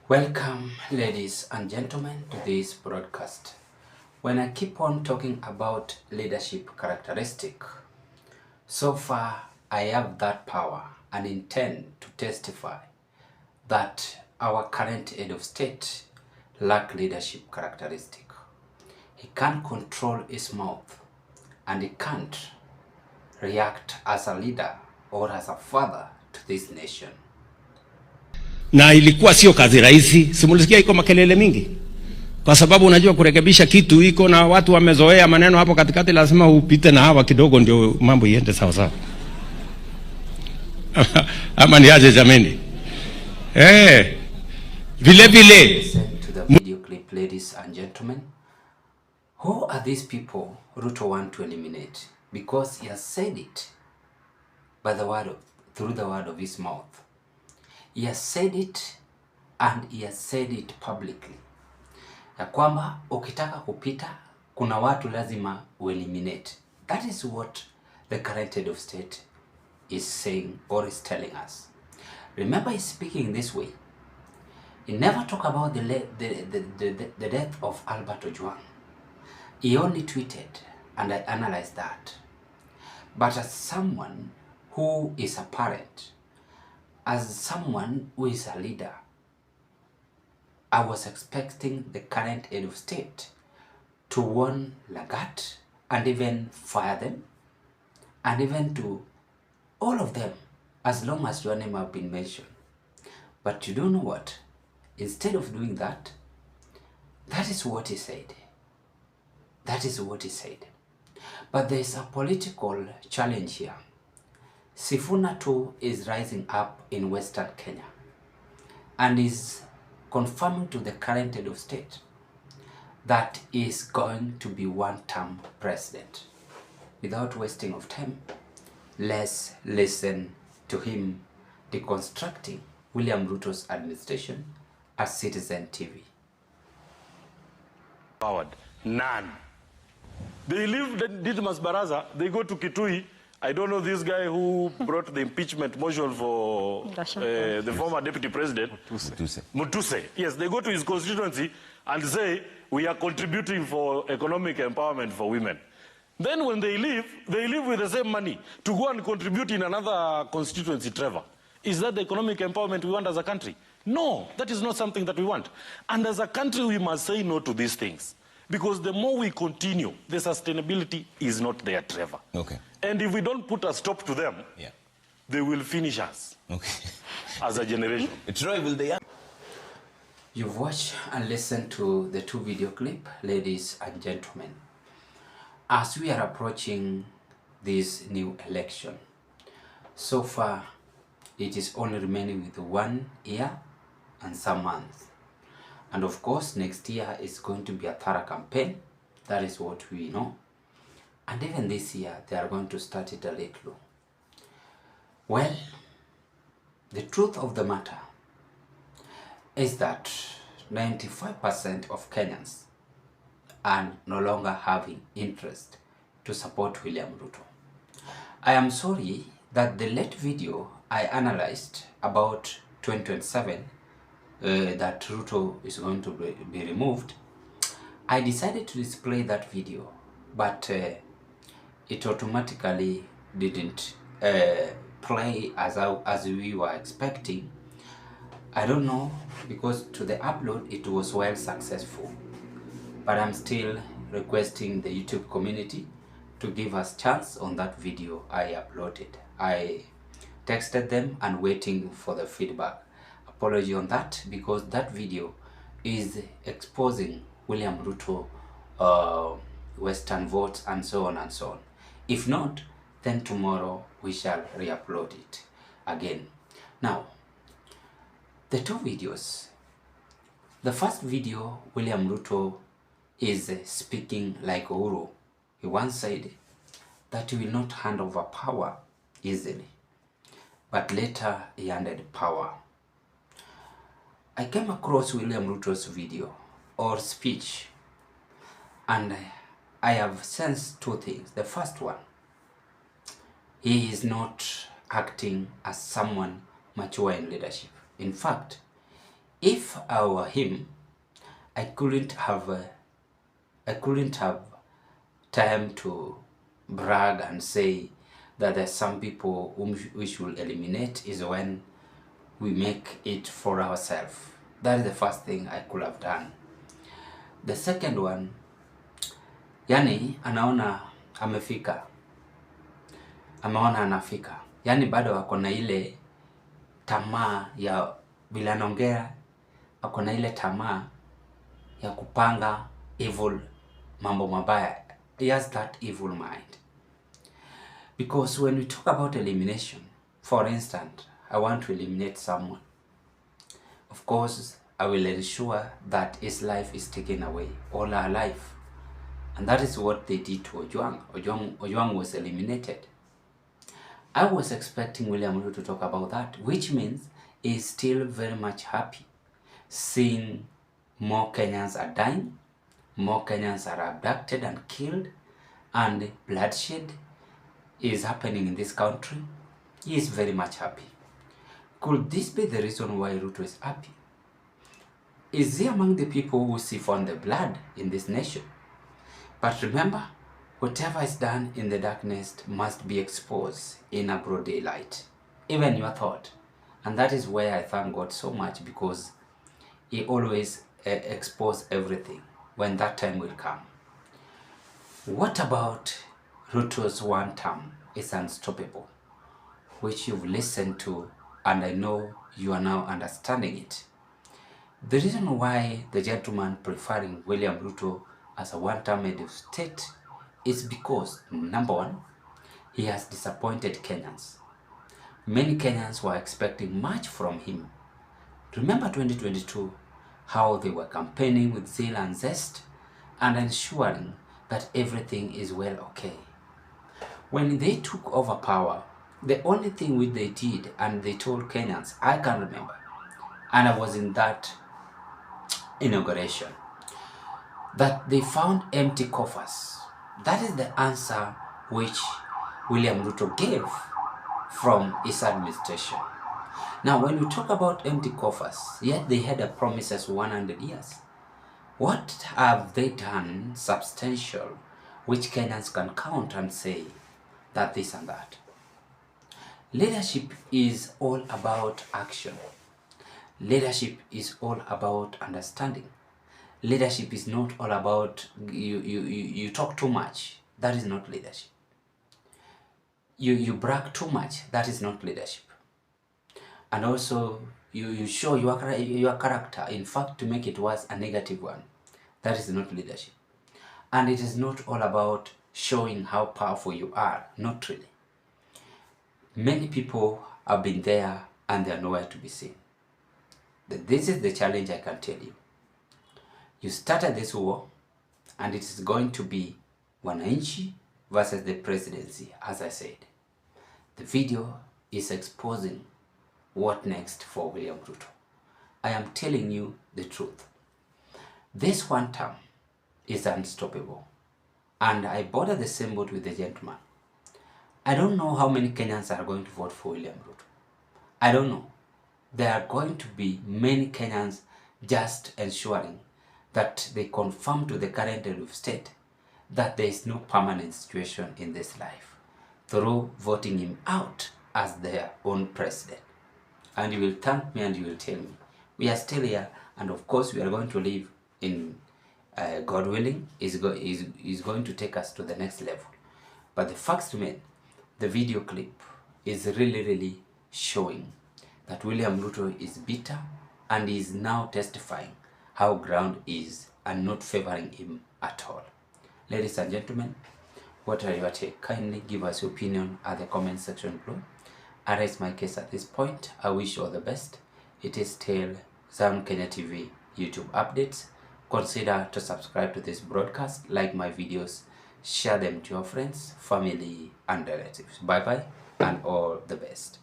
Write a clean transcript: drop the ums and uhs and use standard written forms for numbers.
Welcome, ladies and gentlemen, to this broadcast. When I keep on talking about leadership characteristic, so far I have that power and intend to testify that our current head of state lack leadership characteristic. He can't control his mouth and he can't react as a leader or as a father to this nation. Na ilikuwa sio kazi rahisi, simulisikia iko makelele mingi. Kwa sababu unajua kurekebisha kitu iko na watu wamezoea maneno hapo katikati, lazima upite na hawa kidogo ndio mambo iende sawa sawa. Ama ni aje jameni? Vile vile. Listen to the video clip, ladies and gentlemen. Who are these people RUTO want to eliminate? Because he has said it by through the word of his mouth. He has said it and he has said it publicly. Ya kwamba ukitaka kupita kuna watu lazima eliminate. That is what the current head of state is saying or is telling us. Remember, he's speaking this way. He never talk about the death of Albert Ojwang. He only tweeted, and I analyzed that. But as someone who is a parent, as someone who is a leader, I was expecting the current head of state to warn Lagat and even fire them, and even to all of them, as long as your name have been mentioned. But you don't know what? Instead of doing that, that is what he said. That is what he said. But there is a political challenge here. Sifuna too is rising up in Western Kenya and is confirming to the current head of state that he is going to be one-term president. Without wasting of time, let's listen to him deconstructing William Ruto's administration as Citizen TV. Powered. None. They leave Didmas Baraza, they go to Kitui. I don't know this guy who brought the impeachment motion for the former deputy president. Mutuse. Yes, they go to his constituency and say, we are contributing for economic empowerment for women. Then when they leave with the same money to go and contribute in another constituency, Trevor. Is that the economic empowerment we want as a country? No, that is not something that we want. And as a country, we must say no to these things. Because the more we continue, the sustainability is not there, Trevor. Okay. And if we don't put a stop to them, they will finish us. Okay. As a generation. Troy, will they? You've watched and listened to the two video clip, ladies and gentlemen. As we are approaching this new election, so far it is only remaining with 1 year and some months. And of course, next year is going to be a thorough campaign. That is what we know. And even this year, they are going to start it a little. Well, the truth of the matter is that 95% of Kenyans are no longer having interest to support William Ruto. I am sorry that the late video I analyzed about 2027 that Ruto is going to be removed, I decided to display that video, but it automatically didn't play as we were expecting. I don't know, because to the upload it was well successful, but I'm still requesting the YouTube community to give us chance on that video I uploaded. I texted them and waiting for the feedback. Apology on that, because that video is exposing William Ruto Western votes and so on and so on. If not, then tomorrow we shall re-upload it again. Now, the two videos. The first video, William Ruto is speaking like Uhuru. He once said that he will not hand over power easily, but later he handed power. I came across William Ruto's video or speech, and I have sensed two things. The first one, he is not acting as someone mature in leadership. In fact, If I were him, I couldn't have time to brag and say that there's some people whom we should eliminate is when we make it for ourselves. That is the first thing I could have done. The second one, yani anaona amefika, ameona anafika, yani bado ako na ile tamaa ya vile anaongea, ako na ile tamaa ya kupanga evil, mambo mabaya. He has that evil mind. Because when we talk about elimination, for instance, I want to eliminate someone. Of course, I will ensure that his life is taken away, all our life. And that is what they did to Ojwang. Ojwang was eliminated. I was expecting William Ruto to talk about that, which means he is still very much happy seeing more Kenyans are dying, more Kenyans are abducted and killed, and bloodshed is happening in this country. He is very much happy. Could this be the reason why Ruto is happy? Is he among the people who siphon the blood in this nation? But remember, whatever is done in the darkness must be exposed in a broad daylight, even your thought. And that is where I thank God so much, because He always exposes everything when that time will come. What about Ruto's one term is unstoppable, which you've listened to, and I know you are now understanding it. The reason why the gentleman preferring William Ruto as a one-term head of state is because, number one, he has disappointed Kenyans. Many Kenyans were expecting much from him. Remember 2022, how they were campaigning with zeal and zest and ensuring that everything is well okay. When they took over power, the only thing which they did, and they told Kenyans, I can remember, and I was in that inauguration, that they found empty coffers. That is the answer which William Ruto gave from his administration. Now, when we talk about empty coffers, yet they had a promises 100 years. What have they done substantial which Kenyans can count and say that this and that? Leadership is all about action. Leadership is all about understanding. Leadership is not all about you talk too much. That is not leadership. You brag too much. That is not leadership. And also you show your character, in fact, to make it worse, a negative one. That is not leadership. And it is not all about showing how powerful you are. Not really. Many people have been there and they are nowhere to be seen. This is the challenge I can tell you. You started this war, and it is going to be wananchi versus the presidency, as I said. The video is exposing what next for William Ruto. I am telling you the truth. This one term is unstoppable, and I border the same boat with the gentleman. I don't know how many Kenyans are going to vote for William Ruto. I don't know. There are going to be many Kenyans just ensuring that they confirm to the current head of state that there is no permanent situation in this life through voting him out as their own president. And you will thank me and you will tell me, we are still here, and of course we are going to live in, God willing, is going to take us to the next level. But the facts remain, the video clip is really showing that William Ruto is bitter and is now testifying how ground is and not favoring him at all. Ladies and gentlemen, what are your take? Kindly give us your opinion at the comment section below. I raise my case at this point. I wish you all the best. It is still Zion Kenya TV YouTube updates. Consider to subscribe to this broadcast, like my videos, share them to your friends, family and relatives. Bye bye and all the best.